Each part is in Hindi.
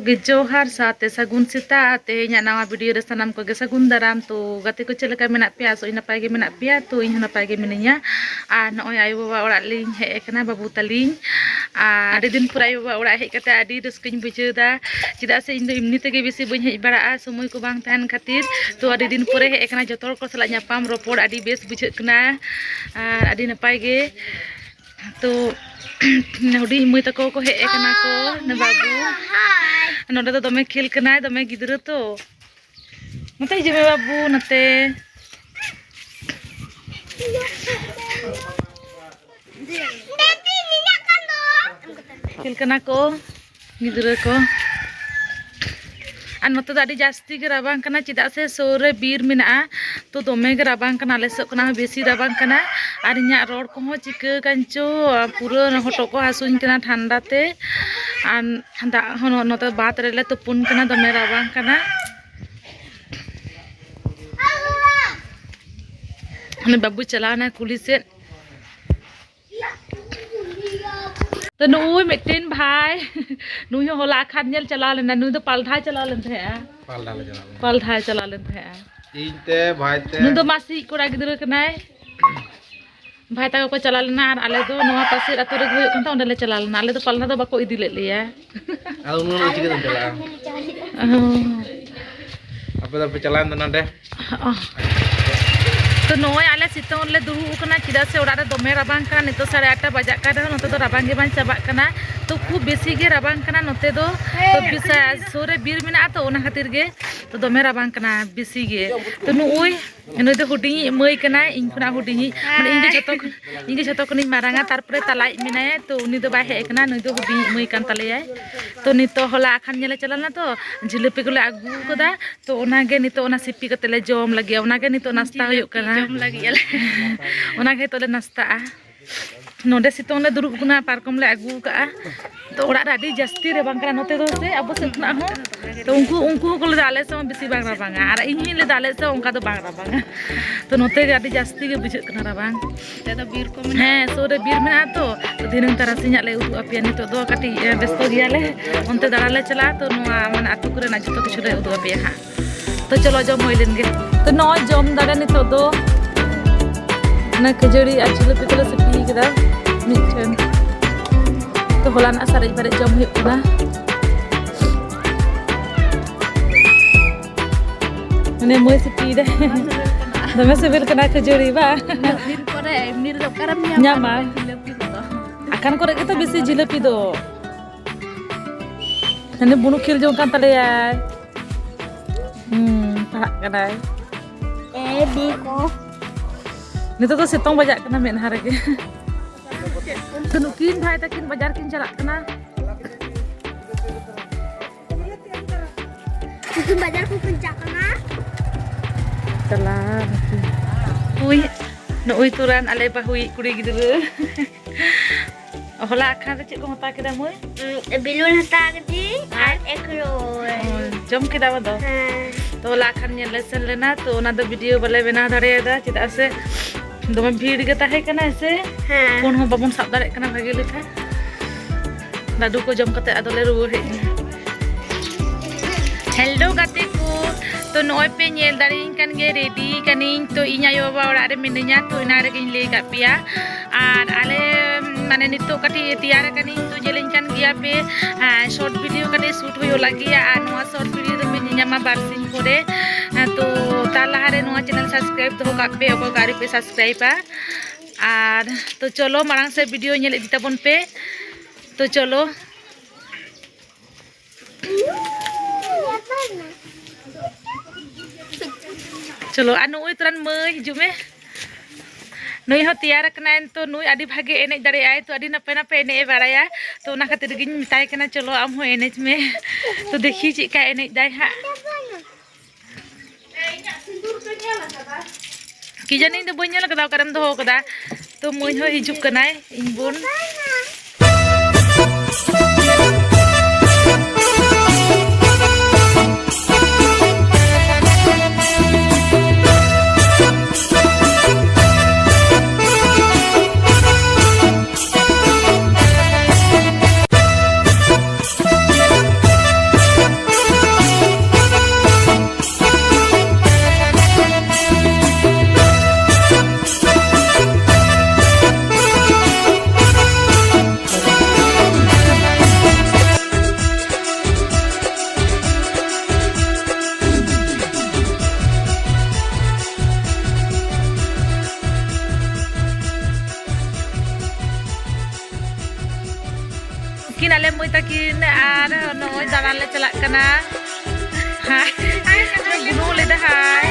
जोहार साथे सगुन सीता तेहना नवा वीडियो रे सानाम को सगुन दाराम तो गाते को चलका मेना पिया सो नपाय गे मेना पिया तो इन नपाय गे मिनिया आ नय आयो बाबा ओड़ा लिंग हे एकना बाबू तलिंग आ आडी दिन पुरा आयो बाबा ओड़ा हे कते आडी रस्किन बुझेदा चिदा से इन इमनी तेगे बेसी बई हे बड़ा समय को बांग तान खातिर तो आडी दिन पुरे हे एकना जतोर को सला न्यापाम रोपोड़ आडी बेस बुझे कना आ आडी नपाय गे तो हुडी मई तको को हे एकना को न बाबू नोडे तो दमे खेल कना दमे गिद्र तो नते हिजुमे बाबू नते खेल कना को गिद्र को और नोते तो आडी जास्ती गे राबांग कना चिदा से सोरे बीर मेना तो दमे गे राबांग कना लेसो कना बेसी राबांग कना और इन्या रोड को हो चिका कांचो पूरा हटो को हासुኝ कना ठंडा ते और दा नोते बात रेले तो पुन कना दमे राबांग कना हने बाबू चलाना कुली से तो नुई मिटेन भाई नुई होला खान नेल चला लेना नुई तो पालठा चला लेन थे पालठा चला लेन थे इनते भाई ते नुई तो मासी कोड़ा गिद्र कनाय भाई ताको को चला लेना और आले दो नवा पासे अतो रे होय कंता ओंडे ले चला लेना आले तो पालना तो बाको इदी ले लिया आ उन चिके तुम चला apa दा पे चला नंदे तो नय आले सितों ले दुरु कना चिदा से ओड़ा रे दमे राबांग कना नितो 8:30 बजा का रे नते तो राबांग गे बान चाबा कना तो खूब बेसी गे राबांग कना नते दो तो बिसा सोरे बीर मेना तो ओना खातिर गे तो दमे राबांग कना बेसी गे तो नुई नुई तो हुडी मई कना इन खुना हुडी माने इंगे जतो कनी मारांगा तारपरे तलाई मेनाय तो उनी दो बा हे कना नुई तो हुडी मई कान तलेय तो नितो होला खान नेले चलाना तो जिलेपी को ले आगु कदा तो ओना गे नितो ओना सिपी कते ले जम लगे ओना गे नितो नाश्ता होयो कना जम लगी ओना गे तो ले नाश्ता नोडे सितों ले दुरुब कुना पारकम ले आगु का तो ओड़ा रे आडी जास्ती रे बांग कना नोते दो से अब सेतना हो तो उनको को ले दाले से बेसी बांग राबांगा और इन ले दाले से उनका तो बांग राबांगा तो नोते गे आडी जास्ती गे बुझे कना राबांग ते तो बीर को हे सोरे बीर मेना तो दिनंग तारासिnya ले उदु अपिया नितो दो काटी बेस्तो गिया ले ओनते दाड़ा ले चला तो नोआ माने आतु करे ना जतो किछु ले उदु अपिया हा तो चलो जम होइलेन गे तो नय जम दाड़ा नितो दो ना खजड़ी आचले पे तो सिपी कदा मिठन तो होला ना सारे बारे जम हुई कना मने मोय सिपी दे दमे सिबिल कना खजड़ी बा दिन करे एमनी रे करम न्यामा जिलेपी दो akan korek itu bisi jilepi do nane bunu khil jong kan tale ya pak kadai di ko nito to sitong bajak kena men har ge tunukin bhai takin bajar kin jalak kena tukin bajar ku kencak kena telah ui no ui turan ale bahui kuri gidre होला खान रे चेक को हता केदा मोय बेलून हता गदी आर एकरोल जम केदा बदो तो होला खान ने लेसन लेना तो ओना दो वीडियो बले बना धरे दा चिदा से दमे भीड़ गे ताहे कना से फोन हो बाबन साब दारे कना भागे लेथा दादू को जम कते आदले रुव हे हेलो गाते को तो नय पे नेल दारिन कान गे रेडी कानिन तो इnya yo बाबा ओड़ा रे मिनिया तो इना रे गिन ले का पिया आर आले माने नितो कटी तैयार कनी तो जेलिन कान गिया पे शॉर्ट वीडियो कटी शूट होयो लागिया आ नोआ शॉर्ट वीडियो तो मिन न्यामा बारसिन करे तो ताला रे नोआ चैनल सब्सक्राइब तो का पे ओको गारी पे सब्सक्राइब आर तो चलो मारांग से वीडियो नेल इदी ताबन पे तो चलो चलो आ नुई तुरन मई हिजुमे नुई हो तैयार कना तो नुई आडी भागे एने दारे आय तो आडी नपे नपे एने बाड़ाया तो ना खातिर गिन मिताय कना चलो आम हो एने में तो देखी चिका एने दाय हा कि जानी तो बन्या लगा करम दो कदा तो मई हो हिजुक कना in bone takin ar noi dalan le celak kena. Hai. Bunuh le dah hai.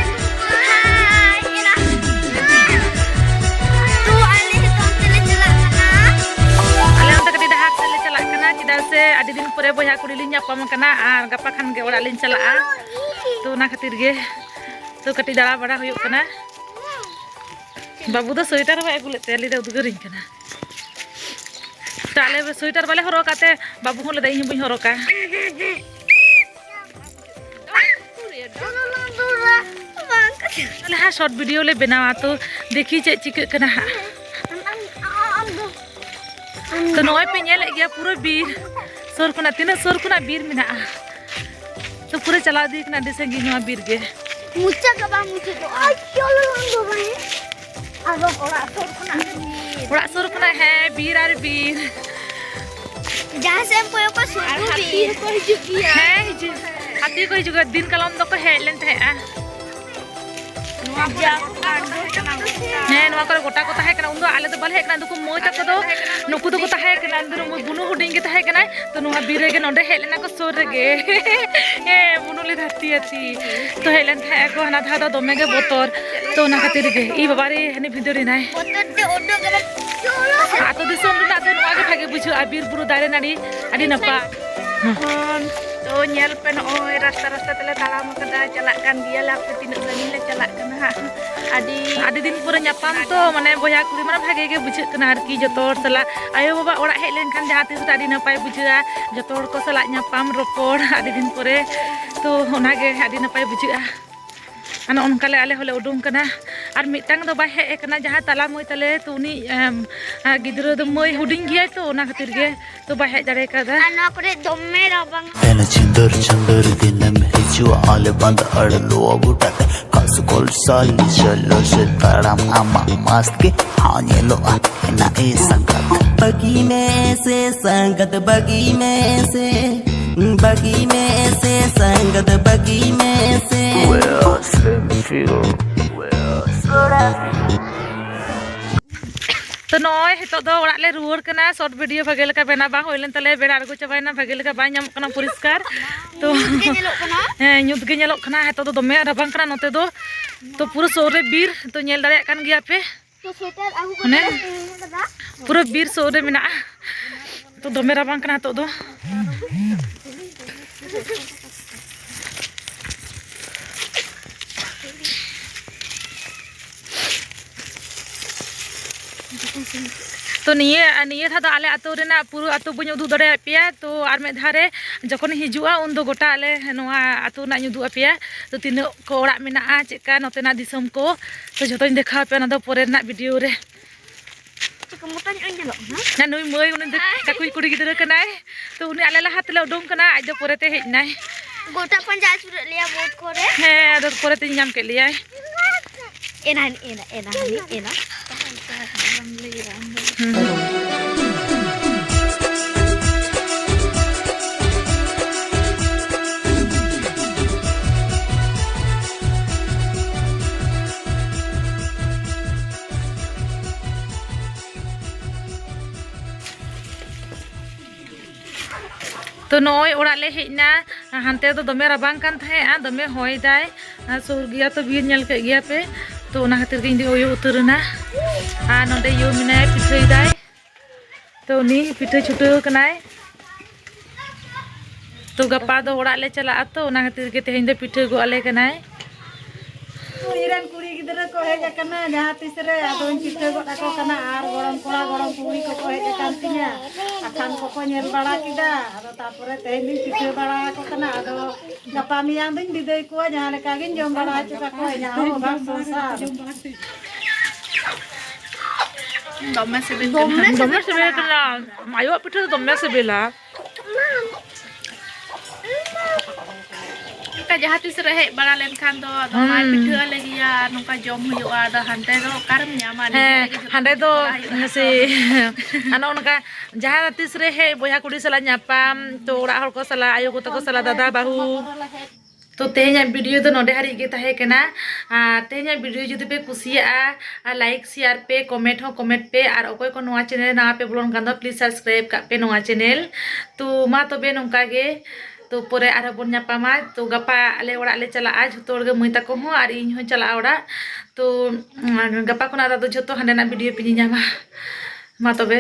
Se adi din pore boya kuri lin nyapam kana ar gapa khan ge ora lin chalaa to na khatir ge to kati dara bada huyuk kana babu do sweater ba agule te li da udgaring kana tale sweater bale horok ate babu hole dai buñ horoka le ha short video le benawa to dekhi che chik kana तो नोय पे नेल गया पूरा बीर सोर खुना तीन सोर खुना बीर मिना तो पूरे चला दी कना दिसे गिनवा बीर गे मुच्चा कबा मुच्चे तो आ चलो लंदो भाई आरो ओड़ा सोर खुना है बीर आर बीर जहां से हमको को सुन बीर को हिजुगिया है हाथी को हिजुगा दिन कलम दो को हेडलेन थे आ नवा करे गोटा को ताहे कना उन दो आले तो बल हे कना दुको मोय तक दो नुकु दो को ताहे कना अंदर मो बुनु हुडिंग के ताहे कना तो नवा बीरे के नोडे हेलेना को सोर गे ए बुनु ले धरती अति तो हेलेन थाए को हना धा दो दोमे गे बोतर तो ना खातिर गे ई बाबारे हने भिदोरी नाय बोतर ते ओडो गबा चलो आतो दिसोम ना दे नवा गे भागे बुझु आ बीर बुरु दारे नाडी आडी नपा तो nyel pen oi rasta-rasta tele talam kada celak kan dia lah tinak sangin le celak kana adi din pura nyapam to mane boya kuri mana bhage ge bujhe kana arki jotor sala ayo baba ora hej len kan jaha tis adi napai bujha jotor ko sala nyapam ropor adi din pore to ona ge adi napai bujha ana onkale ale hole udung kana ar mitang do bai hej kana jaha tala moi tale to uni gidro do moi huding giya to ona khatir ge to bai hej dare kada ana kore domme rabang ena chindur chindur dinam hichu al band adlo abutat kaskol sal chalo se taram amma mast ke hanelo ena e sangat bagi mein se sangat bagi mein se sangat bagi mein se तो नय हितो दो ओड़ा ले रुवर कना शॉर्ट वीडियो भागे लेका बेना बा होइलन तले बेड़ा आगो चबायना भागे लेका बा नाम कना परिष्कार तो ᱧᱩᱛ गे नेलोक कना हितो दो दोमे रबांग कना नोते दो तो पूरा सोर रे बीर तो नेल दाड़े कान गया पे तो स्वेटर आगु को ने पूरा बीर सोर रे मिना तो दोमे रबांग कना तो दो तो निये था तो आले आतो रेना पूरा आतो बन उदू दड़े पेया तो आर में धारे जखन हिजुआ उन दो गोटा आले नोआ आतो ना उदू पेया तो तीन को ओड़ा मेना चेका नोतेना दिसम को तो जतोन देखा पे ना दो पोरे ना वीडियो रे चिक मोटा ᱧᱚᱜ ᱧᱮᱞᱚᱜ ना नुई मई उन काकुई कुड़ी गिदरा कनाय तो उनी आले ला हाथ ले उडों कना आज दो पोरे ते हेज नाय गोटा पंजा चुर लिया बोट करे हे आदर पोरे ते नाम के लिया एना तो नय ओड़ा ले हेजना हानते तो दमे राबांग कान थाए दमे होय दाय सुर गया तो बीर नेल के गया पे तो ओना खातिर गे ओयो उतरना नोडे यो मिनाय पिठै दाय तो उनी पिठै छुटो कनाय तो गपा दो ओड़ा ले चला तो ओना खातिर के तेहें दे पिठै गो आले कनाय कुड़ीरन कुड़ी गिदरा को हेज कना जहां तिस रे आदोन पिठे गोटा को कना आर गरम कोड़ा गरम कुड़ी को हेज कान तिया अखान को नेल बड़ा किदा आदो तापरे तेली पिठे बड़ा को कना आदो गपा मियां दिन बिदई को जहां लेका गिन जम बड़ा चका को nya हो भाग संसार दमे से कना आयो पिठै दमे से बेला का जहां तिस रहे बड़ा लेन खान दो माय पिठा लगिया नोका जम हुआ द हंते दो कारम न्यामा हंदे दो से अन उनका जहां तिस रहे बोया कुड़ी सला न्यापाम तो ओड़ा हर को सला आयो को तको सला दादा बाहू तो तेहना वीडियो तो नोडे हारी गे ताहे केना तेहना वीडियो जुदी पे कुसिया लाइक शेयर पे कमेंट हो कमेंट पे और अकोय को नोआ चैनल ना पे बोलन कान दो प्लीज सब्सक्राइब का पे नोआ चैनल तो मा तबे नोंका गे तो पोरे आरो बन नापामा तो गपा आले ओड़ा ले चला आज जोतोर गे मई ताको हो और इन हो चला ओड़ा तो गपा कोना दा जोतो हांडेना वीडियो पे ᱧᱟᱢᱟ मा तबे